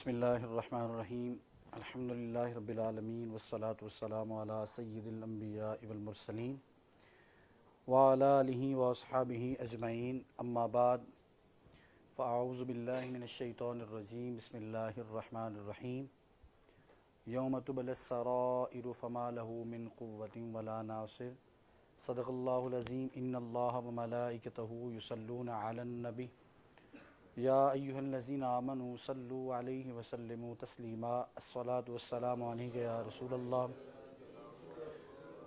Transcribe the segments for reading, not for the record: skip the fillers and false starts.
بسم اللہ الرحمن الرحیم الحمدللہ رب العالمین والصلاة والسلام علی سید الانبیاء والمرسلین وعلی آلہ واصحابہ اجمعین اما بعد فاعوذ باللہ من الشیطان الرجیم بسم اللہ الرحمن الرحیم یوم تبلی السرائر فما له من قوة ولا ناصر صدق اللہ العظیم ان اللہ وملائکتہ یصلون علی النبی یا ایہا الذین آمنوا صلوا علیہ وسلموا تسلیما الصلاة والسلام علیک یا رسول اللہ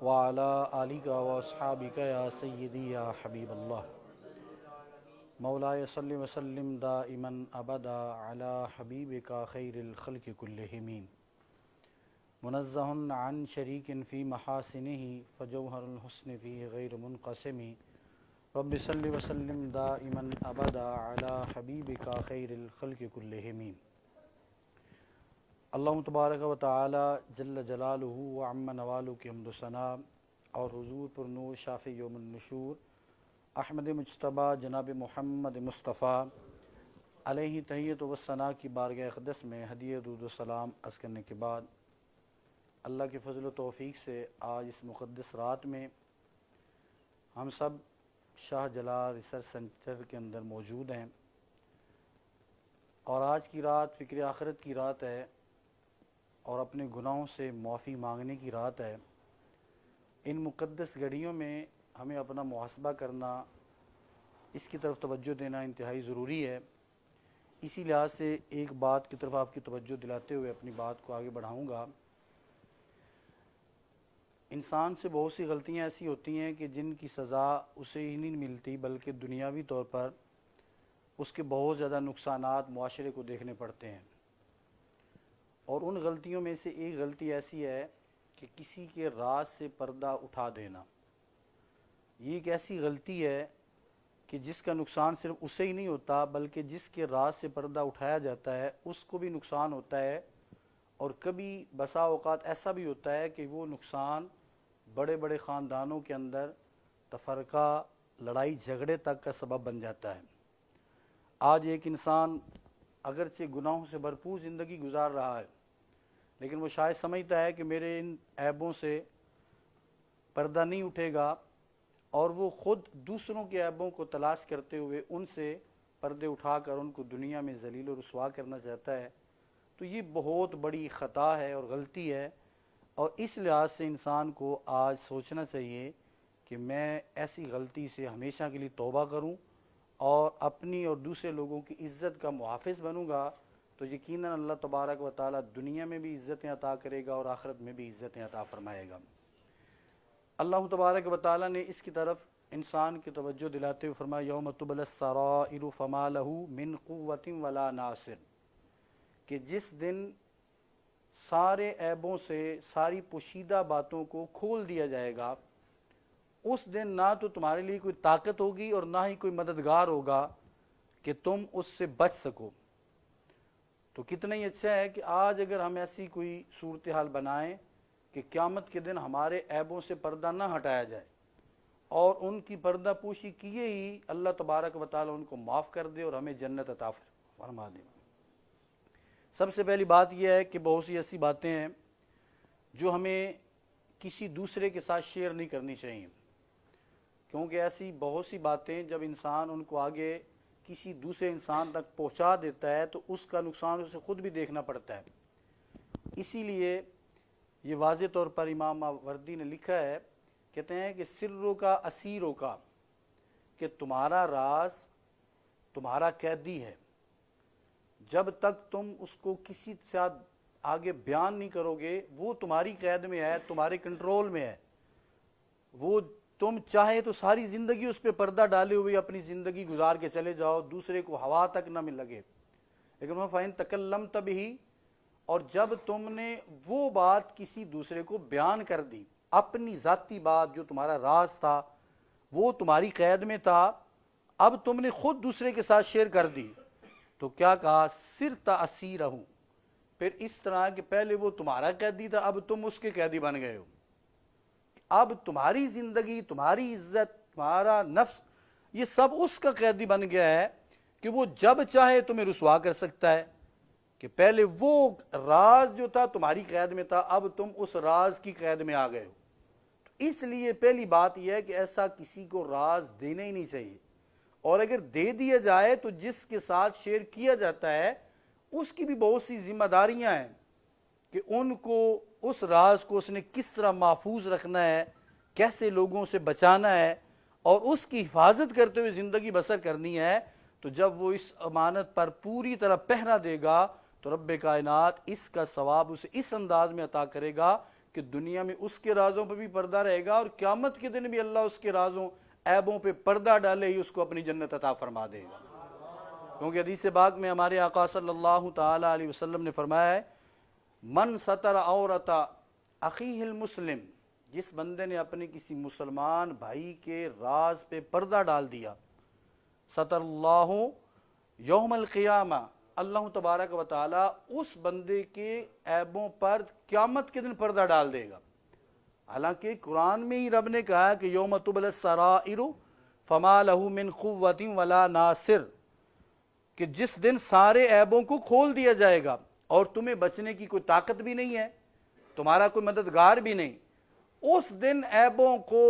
وعلی آلک واصحابک یا سیدی یا حبیب اللہ مولاي صل وسلم دائما ابدا علی حبیبک خیر الخلق کلہم منزہ عن شریک فی محاسنہ فجوہر الحسن فی غیر منقسم رب صل وسلم دائما ابدا علی حبیبک خیر الخلق کلہم۔ اللہ تبارک و تعالی جل جلالہ و عم نوالہ کی حمد و ثنا اور حضور پر نور شافع یوم النشور احمد مجتبیٰ جناب محمد مصطفیٰ علیہ تحیت و ثنا کی بارگاہ اقدس میں ہدیہ درود و سلام عرض کرنے کے بعد اللہ کے فضل و توفیق سے آج اس مقدس رات میں ہم سب شاہ جلال ریسرچ سینٹر کے اندر موجود ہیں اور آج کی رات فکر آخرت کی رات ہے اور اپنے گناہوں سے معافی مانگنے کی رات ہے۔ ان مقدس گھڑیوں میں ہمیں اپنا محاسبہ کرنا، اس کی طرف توجہ دینا انتہائی ضروری ہے۔ اسی لحاظ سے ایک بات کی طرف آپ کی توجہ دلاتے ہوئے اپنی بات کو آگے بڑھاؤں گا۔ انسان سے بہت سی غلطیاں ایسی ہوتی ہیں کہ جن کی سزا اسے ہی نہیں ملتی بلکہ دنیاوی طور پر اس کے بہت زیادہ نقصانات معاشرے کو دیکھنے پڑتے ہیں، اور ان غلطیوں میں سے ایک غلطی ایسی ہے کہ کسی کے راز سے پردہ اٹھا دینا۔ یہ ایک ایسی غلطی ہے کہ جس کا نقصان صرف اسے ہی نہیں ہوتا بلکہ جس کے راز سے پردہ اٹھایا جاتا ہے اس کو بھی نقصان ہوتا ہے، اور کبھی بسا اوقات ایسا بھی ہوتا ہے کہ وہ نقصان بڑے بڑے خاندانوں کے اندر تفرقہ، لڑائی جھگڑے تک کا سبب بن جاتا ہے۔ آج ایک انسان اگرچہ گناہوں سے بھرپور زندگی گزار رہا ہے لیکن وہ شاید سمجھتا ہے کہ میرے ان عیبوں سے پردہ نہیں اٹھے گا، اور وہ خود دوسروں کے عیبوں کو تلاش کرتے ہوئے ان سے پردے اٹھا کر ان کو دنیا میں ذلیل و رسوا کرنا چاہتا ہے۔ تو یہ بہت بڑی خطا ہے اور غلطی ہے، اور اس لحاظ سے انسان کو آج سوچنا چاہیے کہ میں ایسی غلطی سے ہمیشہ کے لیے توبہ کروں اور اپنی اور دوسرے لوگوں کی عزت کا محافظ بنوں گا، تو یقیناً اللہ تبارک و تعالی دنیا میں بھی عزتیں عطا کرے گا اور آخرت میں بھی عزتیں عطا فرمائے گا۔ اللہ تبارک و تعالی نے اس کی طرف انسان کی توجہ دلاتے ہوئے فرمایا یوم تبلی السرائر فما لہ من قوۃ ولا ناصر، کہ جس دن سارے عیبوں سے، ساری پوشیدہ باتوں کو کھول دیا جائے گا، اس دن نہ تو تمہارے لیے کوئی طاقت ہوگی اور نہ ہی کوئی مددگار ہوگا کہ تم اس سے بچ سکو۔ تو کتنا ہی اچھا ہے کہ آج اگر ہم ایسی کوئی صورتحال بنائیں کہ قیامت کے دن ہمارے عیبوں سے پردہ نہ ہٹایا جائے اور ان کی پردہ پوشی کیے ہی اللہ تبارک و تعالی ان کو معاف کر دے اور ہمیں جنت عطا فرما دے۔ سب سے پہلی بات یہ ہے کہ بہت سی ایسی باتیں ہیں جو ہمیں کسی دوسرے کے ساتھ شیئر نہیں کرنی چاہیے، کیونکہ ایسی بہت سی باتیں جب انسان ان کو آگے کسی دوسرے انسان تک پہنچا دیتا ہے تو اس کا نقصان اسے خود بھی دیکھنا پڑتا ہے۔ اسی لیے یہ واضح طور پر امام ماوردی نے لکھا ہے، کہتے ہیں کہ سروں کا اسیروں کا، کہ تمہارا راز تمہارا قیدی ہے، جب تک تم اس کو کسی سے آگے بیان نہیں کرو گے وہ تمہاری قید میں ہے، تمہارے کنٹرول میں ہے۔ وہ تم چاہے تو ساری زندگی اس پہ پردہ ڈالے ہوئے اپنی زندگی گزار کے چلے جاؤ، دوسرے کو ہوا تک نہ مل لگے، لیکن وہ فَإِن تَكَلَّمْتَ بِهِ، اور جب تم نے وہ بات کسی دوسرے کو بیان کر دی، اپنی ذاتی بات جو تمہارا راز تھا وہ تمہاری قید میں تھا، اب تم نے خود دوسرے کے ساتھ شیئر کر دی، تو کیا کہا صرت اسیرہ، پھر اس طرح کہ پہلے وہ تمہارا قیدی تھا اب تم اس کے قیدی بن گئے ہو۔ اب تمہاری زندگی، تمہاری عزت، تمہارا نفس، یہ سب اس کا قیدی بن گیا ہے کہ وہ جب چاہے تمہیں رسوا کر سکتا ہے، کہ پہلے وہ راز جو تھا تمہاری قید میں تھا، اب تم اس راز کی قید میں آ گئے ہو. تو اس لیے پہلی بات یہ ہے کہ ایسا کسی کو راز دینا ہی نہیں چاہیے، اور اگر دے دیا جائے تو جس کے ساتھ شیئر کیا جاتا ہے اس کی بھی بہت سی ذمہ داریاں ہیں کہ ان کو اس راز کو اس نے کس طرح محفوظ رکھنا ہے، کیسے لوگوں سے بچانا ہے اور اس کی حفاظت کرتے ہوئے زندگی بسر کرنی ہے. تو جب وہ اس امانت پر پوری طرح پہرا دے گا تو رب کائنات اس کا ثواب اسے اس انداز میں عطا کرے گا کہ دنیا میں اس کے رازوں پہ بھی پردہ رہے گا، اور قیامت کے دن بھی اللہ اس کے رازوں عیبوں پہ پردہ ڈالے ہی اس کو اپنی جنت عطا فرما دے گا. کیونکہ حدیث پاک میں ہمارے آقا صلی اللہ تعالی علیہ وسلم نے فرمایا ہے، من ستر عورت اخیہ المسلم، جس بندے نے اپنے کسی مسلمان بھائی کے راز پہ پردہ ڈال دیا، ستر اللہ یوم القیامہ، اللہ تبارک و تعالی اس بندے کے عیبوں پر قیامت کے دن پردہ ڈال دے گا. حالانکہ قرآن میں ہی رب نے کہا کہ یوم تبلی السرائر فما لہ من قوت ولا ناصر، کہ جس دن سارے عیبوں کو کھول دیا جائے گا اور تمہیں بچنے کی کوئی طاقت بھی نہیں ہے، تمہارا کوئی مددگار بھی نہیں. اس دن عیبوں کو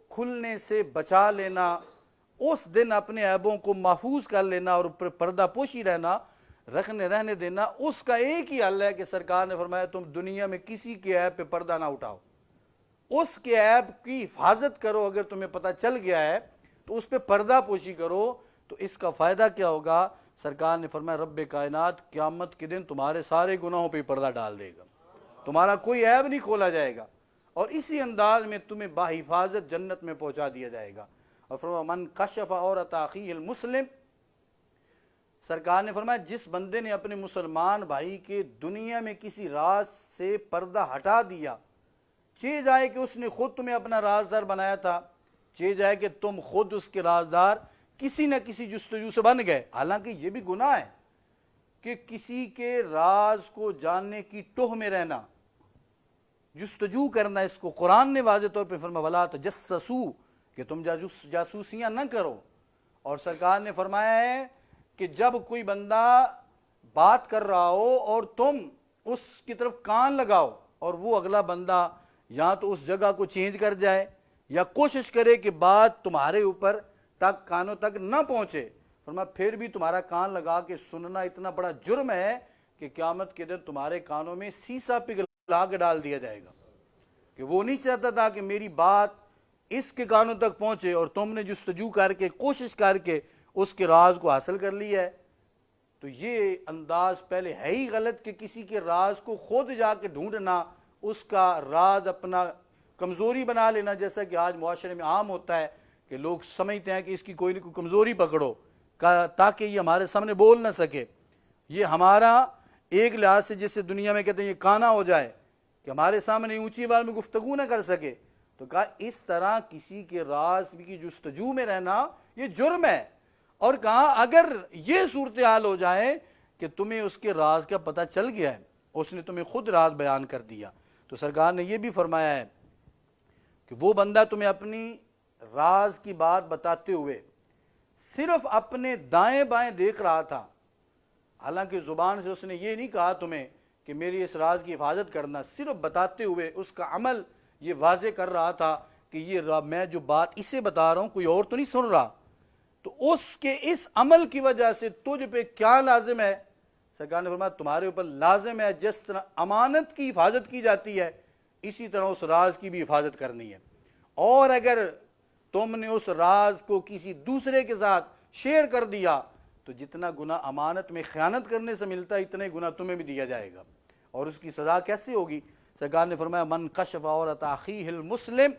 کھلنے سے بچا لینا، اس دن اپنے عیبوں کو محفوظ کر لینا اور اوپر پردہ پوشی رہنے دینا، اس کا ایک ہی حل ہے کہ سرکار نے فرمایا تم دنیا میں کسی کے عیب پہ پردہ نہ اٹھاؤ، اس کے عیب کی حفاظت کرو. اگر تمہیں پتہ چل گیا ہے تو اس پہ پردہ پوشی کرو. تو اس کا فائدہ کیا ہوگا؟ سرکار نے فرمایا رب کائنات قیامت کے دن تمہارے سارے گناہوں پہ پردہ ڈال دے گا، تمہارا کوئی عیب نہیں کھولا جائے گا، اور اسی انداز میں تمہیں باحفاظت جنت میں پہنچا دیا جائے گا. اور فرمایا من کشف عورت اخیہ المسلم، سرکار نے فرمایا جس بندے نے اپنے مسلمان بھائی کے دنیا میں کسی راز سے پردہ ہٹا دیا، چاہے جائے کہ اس نے خود تمہیں اپنا رازدار بنایا تھا، چاہے جائے کہ تم خود اس کے رازدار کسی نہ کسی جستجو سے بن گئے. حالانکہ یہ بھی گناہ ہے کہ کسی کے راز کو جاننے کی ٹوہ میں رہنا، جستجو کرنا. اس کو قرآن نے واضح طور پہ فرمایا ولا تجسسوا، کہ تم جاسوسیاں نہ کرو. اور سرکار نے فرمایا ہے کہ جب کوئی بندہ بات کر رہا ہو اور تم اس کی طرف کان لگاؤ اور وہ اگلا بندہ یا تو اس جگہ کو چینج کر جائے یا کوشش کرے کہ بات تمہارے اوپر تک کانوں تک نہ پہنچے، فرمایا پھر بھی تمہارا کان لگا کے سننا اتنا بڑا جرم ہے کہ قیامت کے دن تمہارے کانوں میں سیسا پگھلا کے ڈال دیا جائے گا. کہ وہ نہیں چاہتا تھا کہ میری بات اس کے کانوں تک پہنچے اور تم نے جستجو کر کے کوشش کر کے اس کے راز کو حاصل کر لیا ہے. تو یہ انداز پہلے ہے ہی غلط کہ کسی کے راز کو خود جا کے ڈھونڈنا، اس کا راز اپنا کمزوری بنا لینا، جیسا کہ آج معاشرے میں عام ہوتا ہے کہ لوگ سمجھتے ہیں کہ اس کی کوئی نہ کوئی کمزوری پکڑو تاکہ یہ ہمارے سامنے بول نہ سکے. یہ ہمارا ایک لحاظ سے جسے دنیا میں کہتے ہیں یہ کانا ہو جائے کہ ہمارے سامنے اونچی آواز میں گفتگو نہ کر سکے. تو کہا اس طرح کسی کے راز کی جستجو میں رہنا یہ جرم ہے. اور کہا اگر یہ صورتحال ہو جائے کہ تمہیں اس کے راز کا پتہ چل گیا ہے، اس نے تمہیں خود راز بیان کر دیا، تو سرکار نے یہ بھی فرمایا ہے کہ وہ بندہ تمہیں اپنی راز کی بات بتاتے ہوئے صرف اپنے دائیں بائیں دیکھ رہا تھا، حالانکہ زبان سے اس نے یہ نہیں کہا تمہیں کہ میری اس راز کی حفاظت کرنا، صرف بتاتے ہوئے اس کا عمل یہ واضح کر رہا تھا کہ یہ میں جو بات اسے بتا رہا ہوں کوئی اور تو نہیں سن رہا. تو اس کے اس عمل کی وجہ سے تجھ پہ کیا لازم ہے؟ سرکار نے فرمایا تمہارے اوپر لازم ہے جس طرح امانت کی حفاظت کی جاتی ہے اسی طرح اس راز کی بھی حفاظت کرنی ہے. اور اگر تم نے اس راز کو کسی دوسرے کے ساتھ شیئر کر دیا تو جتنا گناہ امانت میں خیانت کرنے سے ملتا ہے اتنے گناہ تمہیں بھی دیا جائے گا. اور اس کی سزا کیسے ہوگی؟ سرکار نے فرمایا من کشف عورت اخیہ المسلم،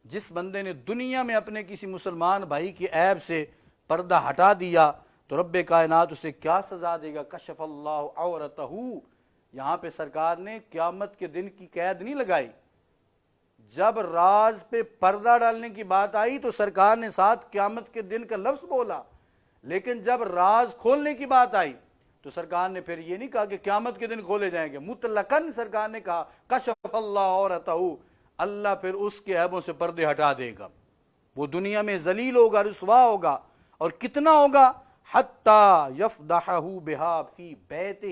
جس بندے نے دنیا میں اپنے کسی مسلمان بھائی کی عیب سے پردہ ہٹا دیا تو رب کائنات اسے کیا سزا دے گا؟ کشف اللہ عورتہ. یہاں پہ سرکار نے قیامت کے دن کی قید نہیں لگائی. جب راز پہ پردہ ڈالنے کی بات آئی تو سرکار نے ساتھ قیامت کے دن کا لفظ بولا، لیکن جب راز کھولنے کی بات آئی تو سرکار نے پھر یہ نہیں کہا کہ قیامت کے دن کھولے جائیں گے، مطلقاً سرکار نے کہا کشف اللہ عورتہ، اللہ پھر اس کے عیبوں سے پردے ہٹا دے گا. وہ دنیا میں ذلیل ہوگا، رسوا ہوگا، اور کتنا ہوگا؟ حتی یفضحہ بہا فی بیتہ،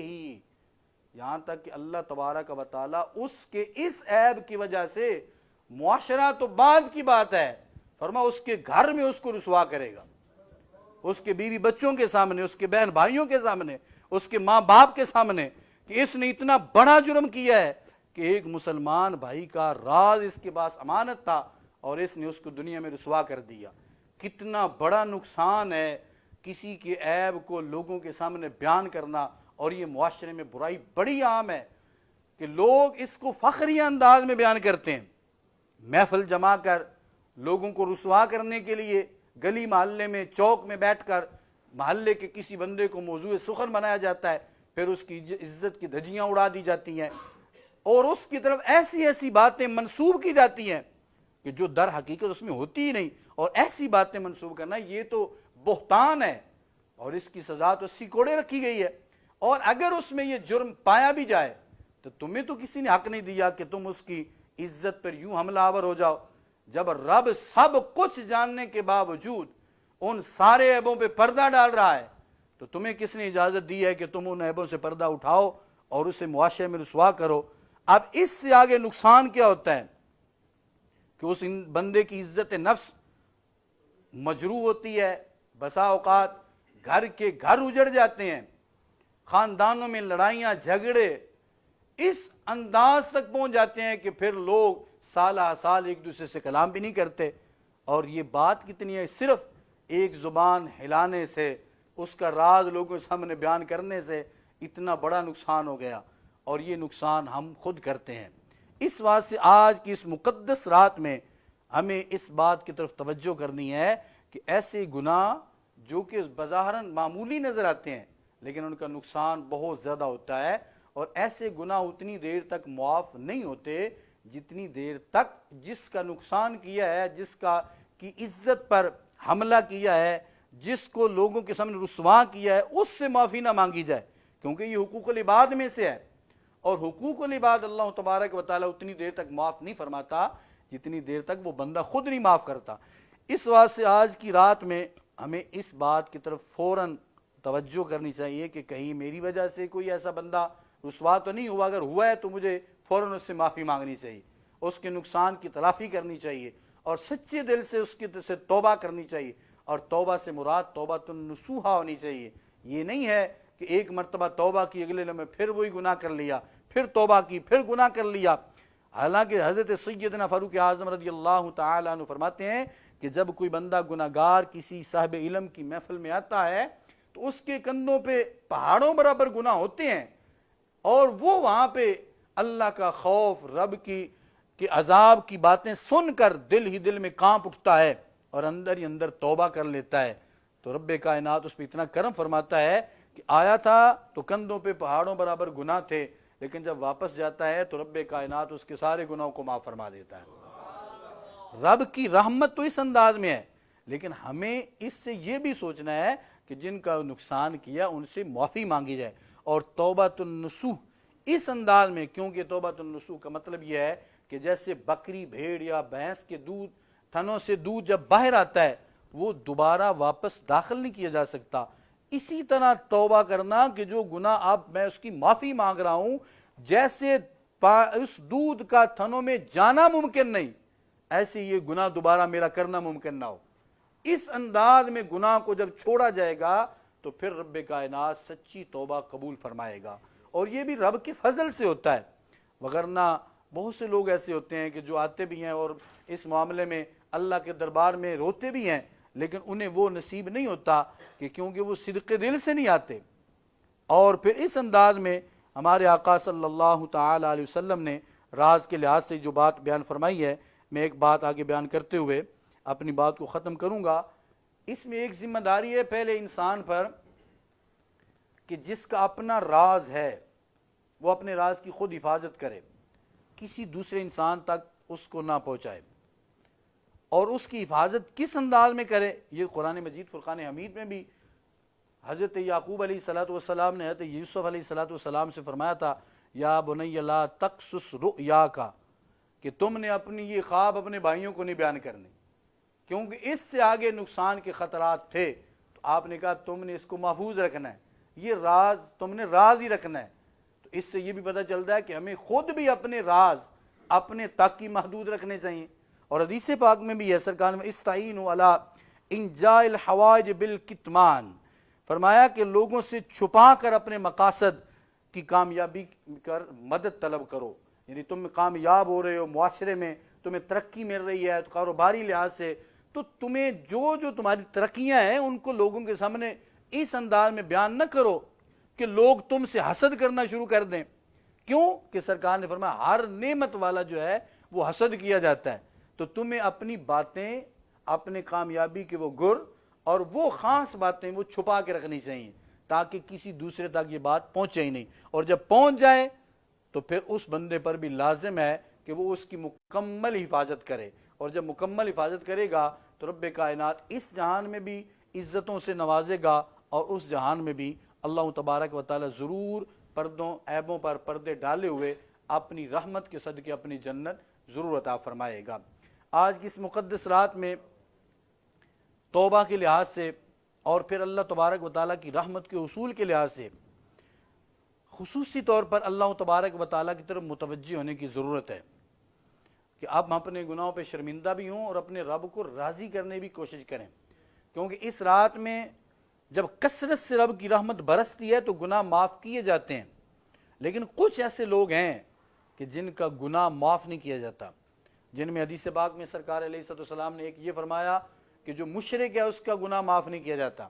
یہاں تک کہ اللہ تبارک و تعالیٰ اس کے اس عیب کی وجہ سے معاشرہ تو بعد کی بات ہے، فرما اس کے گھر میں اس کو رسوا کرے گا، اس کے بیوی بچوں کے سامنے، اس کے بہن بھائیوں کے سامنے، اس کے ماں باپ کے سامنے، کہ اس نے اتنا بڑا جرم کیا ہے کہ ایک مسلمان بھائی کا راز اس کے پاس امانت تھا اور اس نے اس کو دنیا میں رسوا کر دیا۔ کتنا بڑا نقصان ہے کسی کے عیب کو لوگوں کے سامنے بیان کرنا، اور یہ معاشرے میں برائی بڑی عام ہے کہ لوگ اس کو فخری انداز میں بیان کرتے ہیں، محفل جما کر لوگوں کو رسوا کرنے کے لیے گلی محلے میں چوک میں بیٹھ کر محلے کے کسی بندے کو موضوع سخن بنایا جاتا ہے، پھر اس کی عزت کی دھجیاں اڑا دی جاتی ہیں اور اس کی طرف ایسی ایسی باتیں منسوب کی جاتی ہیں کہ جو در حقیقت اس میں ہوتی ہی نہیں، اور ایسی باتیں منسوب کرنا یہ تو بہتان ہے اور اس کی سزا تو سیکوڑے رکھی گئی ہے۔ اور اگر اس میں یہ جرم پایا بھی جائے تو تمہیں تو کسی نے حق نہیں دیا کہ تم اس کی عزت پر یوں حملہ آور ہو جاؤ۔ جب رب سب کچھ جاننے کے باوجود ان سارے عیبوں پہ پردہ ڈال رہا ہے تو تمہیں کس نے اجازت دی ہے کہ تم ان عیبوں سے پردہ اٹھاؤ اور اسے معاشرے میں رسوا کرو؟ اب اس سے آگے نقصان کیا ہوتا ہے کہ اس بندے کی عزت نفس مجروح ہوتی ہے، بسا اوقات گھر کے گھر اجڑ جاتے ہیں، خاندانوں میں لڑائیاں جھگڑے اس انداز تک پہنچ جاتے ہیں کہ پھر لوگ سالہ سال ایک دوسرے سے کلام بھی نہیں کرتے۔ اور یہ بات کتنی ہے، صرف ایک زبان ہلانے سے، اس کا راز لوگوں کے سامنے بیان کرنے سے اتنا بڑا نقصان ہو گیا، اور یہ نقصان ہم خود کرتے ہیں۔ اس واسطے آج کی اس مقدس رات میں ہمیں اس بات کی طرف توجہ کرنی ہے کہ ایسے گناہ جو کہ بظاہراً معمولی نظر آتے ہیں لیکن ان کا نقصان بہت زیادہ ہوتا ہے، اور ایسے گناہ اتنی دیر تک معاف نہیں ہوتے جتنی دیر تک جس کا نقصان کیا ہے، جس کا کی عزت پر حملہ کیا ہے، جس کو لوگوں کے سامنے رسوا کیا ہے، اس سے معافی نہ مانگی جائے، کیونکہ یہ حقوق العباد میں سے ہے، اور حقوق العباد اللہ تبارک و تعالیٰ اتنی دیر تک معاف نہیں فرماتا جتنی دیر تک وہ بندہ خود نہیں معاف کرتا۔ اس واسطے آج کی رات میں ہمیں اس بات کی طرف فوراً توجہ کرنی چاہیے کہ کہیں میری وجہ سے کوئی ایسا بندہ رسوا تو نہیں ہوا، اگر ہوا ہے تو مجھے فوراً اس سے معافی مانگنی چاہیے، اس کے نقصان کی تلافی کرنی چاہیے، اور سچے دل سے اس کی سے توبہ کرنی چاہیے، اور توبہ سے مراد توبۃ النصوحہ ہونی چاہیے۔ یہ نہیں ہے کہ ایک مرتبہ توبہ کی اگلے لمحے پھر وہی گناہ کر لیا، پھر توبہ کی پھر گناہ کر لیا۔ حالانکہ حضرت سیدنا فاروق اعظم رضی اللہ تعالیٰ عنہ فرماتے ہیں کہ جب کوئی بندہ گناہگار کسی صاحب علم کی محفل میں آتا ہے تو اس کے کندھوں پہ پہاڑوں برابر گناہ ہوتے ہیں، اور وہ وہاں پہ اللہ کا خوف، رب کی عذاب کی باتیں سن کر دل ہی دل میں کانپ اٹھتا ہے اور اندر ہی اندر توبہ کر لیتا ہے، تو رب کائنات اس پہ اتنا کرم فرماتا ہے کہ آیا تھا تو کندھوں پہ پہاڑوں برابر گناہ تھے، لیکن جب واپس جاتا ہے تو رب کائنات اس کے سارے گناہوں کو معاف فرما دیتا ہے۔ رب کی رحمت تو اس انداز میں ہے، لیکن ہمیں اس سے یہ بھی سوچنا ہے کہ جن کا نقصان کیا ان سے معافی مانگی جائے، اور توبۃ النصوح اس انداز میں، کیونکہ توبۃ النصوح کا مطلب یہ ہے کہ جیسے بکری، بھیڑ یا بھینس کے دودھ تھنوں سے دودھ جب باہر آتا ہے وہ دوبارہ واپس داخل نہیں کیا جا سکتا، اسی طرح توبہ کرنا کہ جو گناہ اب میں اس کی معافی مانگ رہا ہوں، جیسے اس دودھ کا تھنوں میں جانا ممکن نہیں، ایسے یہ گناہ دوبارہ میرا کرنا ممکن نہ ہو۔ اس انداز میں گناہ کو جب چھوڑا جائے گا تو پھر رب کائنات سچی توبہ قبول فرمائے گا، اور یہ بھی رب کے فضل سے ہوتا ہے، وگرنہ بہت سے لوگ ایسے ہوتے ہیں کہ جو آتے بھی ہیں اور اس معاملے میں اللہ کے دربار میں روتے بھی ہیں، لیکن انہیں وہ نصیب نہیں ہوتا کہ کیونکہ وہ صدق دل سے نہیں آتے۔ اور پھر اس انداز میں ہمارے آقا صلی اللہ تعالی علیہ وسلم نے راز کے لحاظ سے جو بات بیان فرمائی ہے، میں ایک بات آگے بیان کرتے ہوئے اپنی بات کو ختم کروں گا۔ اس میں ایک ذمہ داری ہے پہلے انسان پر کہ جس کا اپنا راز ہے وہ اپنے راز کی خود حفاظت کرے، کسی دوسرے انسان تک اس کو نہ پہنچائے، اور اس کی حفاظت کس انداز میں کرے، یہ قرآن مجید فرقان حمید میں بھی حضرت یعقوب علیہ الصلوۃ والسلام نے حضرت یوسف علیہ الصلوۃ والسلام سے فرمایا تھا، یا بنی لا تقصص رؤیاک، کہ تم نے اپنی یہ خواب اپنے بھائیوں کو نہیں بیان کرنے، کیونکہ اس سے آگے نقصان کے خطرات تھے، تو آپ نے کہا تم نے اس کو محفوظ رکھنا ہے، یہ راز تم نے راز ہی رکھنا ہے۔ تو تو اس سے یہ بھی پتہ چلتا ہے کہ ہمیں خود بھی اپنے راز اپنے تک کی محدود رکھنے چاہیے. اور حدیث پاک میں بھی ہے سرکار میں استعینوا علی انجاء الحوائج بالکتمان، فرمایا کہ لوگوں سے چھپا کر اپنے مقاصد کی کامیابی کر مدد طلب کرو. یعنی تم کامیاب ہو رہے ہو معاشرے میں، تمہیں ترقی مل رہی ہے کاروباری لحاظ سے، تو تمہیں جو تمہاری ترقیاں ہیں ان کو لوگوں کے سامنے اس انداز میں بیان نہ کرو کہ لوگ تم سے حسد کرنا شروع کر دیں. کیوں کہ سرکار نے فرمایا ہر نعمت والا جو ہے وہ حسد کیا جاتا ہے. تو تمہیں اپنی باتیں، اپنے کامیابی کے وہ گر اور وہ خاص باتیں وہ چھپا کے رکھنی چاہیے تاکہ کسی دوسرے تک یہ بات پہنچے ہی نہیں. اور جب پہنچ جائے تو پھر اس بندے پر بھی لازم ہے کہ وہ اس کی مکمل حفاظت کرے. اور جب مکمل حفاظت کرے گا تو رب کائنات اس جہان میں بھی عزتوں سے نوازے گا اور اس جہان میں بھی اللہ تبارک و تعالی ضرور پردوں عیبوں پر پردے ڈالے ہوئے اپنی رحمت کے صدقے اپنی جنت ضرور عطا فرمائے گا. آج کی اس مقدس رات میں توبہ کے لحاظ سے اور پھر اللہ تبارک و تعالیٰ کی رحمت کے اصول کے لحاظ سے خصوصی طور پر اللہ تبارک و تعالیٰ کی طرف متوجہ ہونے کی ضرورت ہے کہ اب ہم اپنے گناہوں پہ شرمندہ بھی ہوں اور اپنے رب کو راضی کرنے کی کوشش کریں. کیونکہ اس رات میں جب کثرت سے رب کی رحمت برستی ہے تو گناہ معاف کیے جاتے ہیں، لیکن کچھ ایسے لوگ ہیں کہ جن کا گناہ معاف نہیں کیا جاتا، جن میں حدیث پاک میں سرکار علیہ السلام نے ایک یہ فرمایا کہ جو مشرک ہے اس کا گناہ معاف نہیں کیا جاتا،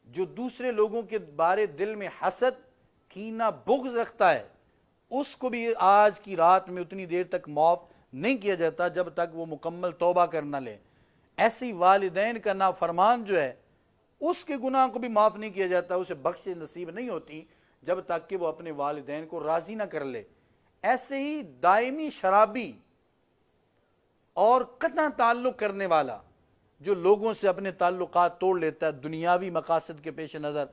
جو دوسرے لوگوں کے بارے دل میں حسد کینہ بغض رکھتا ہے اس کو بھی آج کی رات میں اتنی دیر تک معاف نہیں کیا جاتا جب تک وہ مکمل توبہ کر نہ لے. ایسی والدین کا نافرمان جو ہے اس کے گناہ کو بھی معاف نہیں کیا جاتا، اسے بخش نصیب نہیں ہوتی جب تک کہ وہ اپنے والدین کو راضی نہ کر لے. ایسے ہی دائمی شرابی اور قطع تعلق کرنے والا جو لوگوں سے اپنے تعلقات توڑ لیتا ہے دنیاوی مقاصد کے پیش نظر.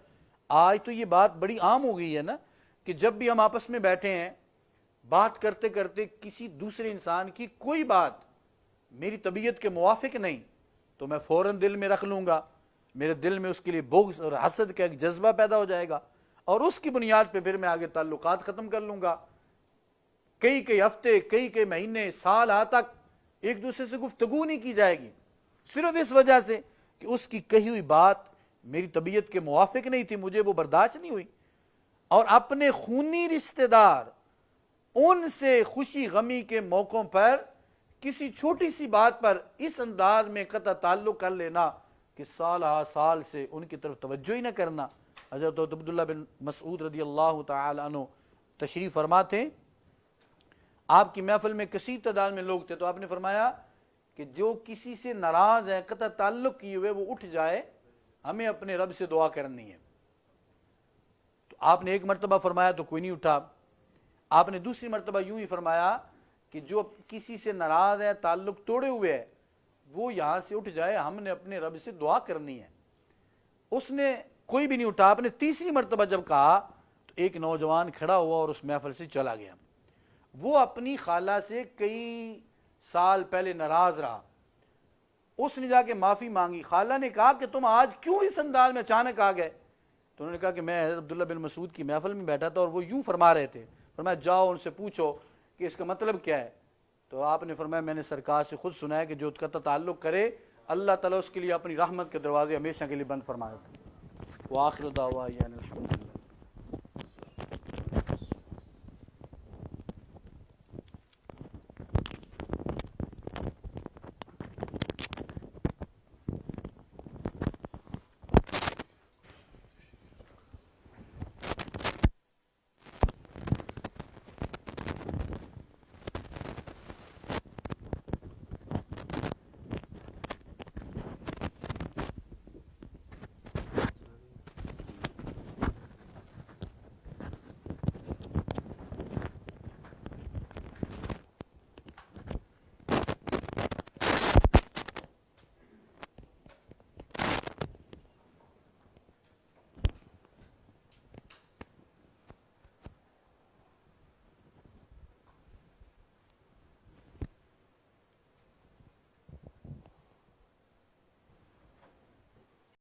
آج تو یہ بات بڑی عام ہو گئی ہے نا کہ جب بھی ہم آپس میں بیٹھے ہیں بات کرتے کرتے کسی دوسرے انسان کی کوئی بات میری طبیعت کے موافق نہیں تو میں فوراً دل میں رکھ لوں گا، میرے دل میں اس کے لیے بغض اور حسد کا ایک جذبہ پیدا ہو جائے گا اور اس کی بنیاد پہ پھر میں آگے تعلقات ختم کر لوں گا. کئی ہفتے کئی مہینے سال تک ایک دوسرے سے گفتگو نہیں کی جائے گی صرف اس وجہ سے کہ اس کی کہی ہوئی بات میری طبیعت کے موافق نہیں تھی، مجھے وہ برداشت نہیں ہوئی. اور اپنے خونی رشتہ دار ان سے خوشی غمی کے موقعوں پر کسی چھوٹی سی بات پر اس انداز میں قطع تعلق کر لینا کہ سال سے ان کی طرف توجہ ہی نہ کرنا. حضرت عبداللہ بن مسعود رضی اللہ تعالی عنہ تشریف فرما تھے، آپ کی محفل میں کثیر تعداد میں لوگ تھے، تو آپ نے فرمایا کہ جو کسی سے ناراض ہے قطع تعلق کیے ہوئے وہ اٹھ جائے، ہمیں اپنے رب سے دعا کرنی ہے. تو آپ نے ایک مرتبہ فرمایا تو کوئی نہیں اٹھا. آپ نے دوسری مرتبہ یوں ہی فرمایا کہ جو کسی سے ناراض ہے تعلق توڑے ہوئے ہے وہ یہاں سے اٹھ جائے، ہم نے اپنے رب سے دعا کرنی ہے. اس نے کوئی بھی نہیں اٹھا. آپ نے تیسری مرتبہ جب کہا تو ایک نوجوان کھڑا ہوا اور اس محفل سے چلا گیا. وہ اپنی خالہ سے کئی سال پہلے ناراض رہا، اس نے جا کے معافی مانگی. خالہ نے کہا کہ تم آج کیوں اس انداز میں اچانک آ گئے؟ تو انہوں نے کہا کہ میں عبداللہ بن مسعود کی محفل میں بیٹھا تھا اور وہ یوں فرما رہے تھے، فرمایا جاؤ ان سے پوچھو کہ اس کا مطلب کیا ہے. تو آپ نے فرمایا میں نے سرکار سے خود سنا ہے کہ جو قطع تعلق کرے اللہ تعالیٰ اس کے لیے اپنی رحمت کے دروازے ہمیشہ کے لیے بند فرمائے. وآخر دعوانا الحمدللہ.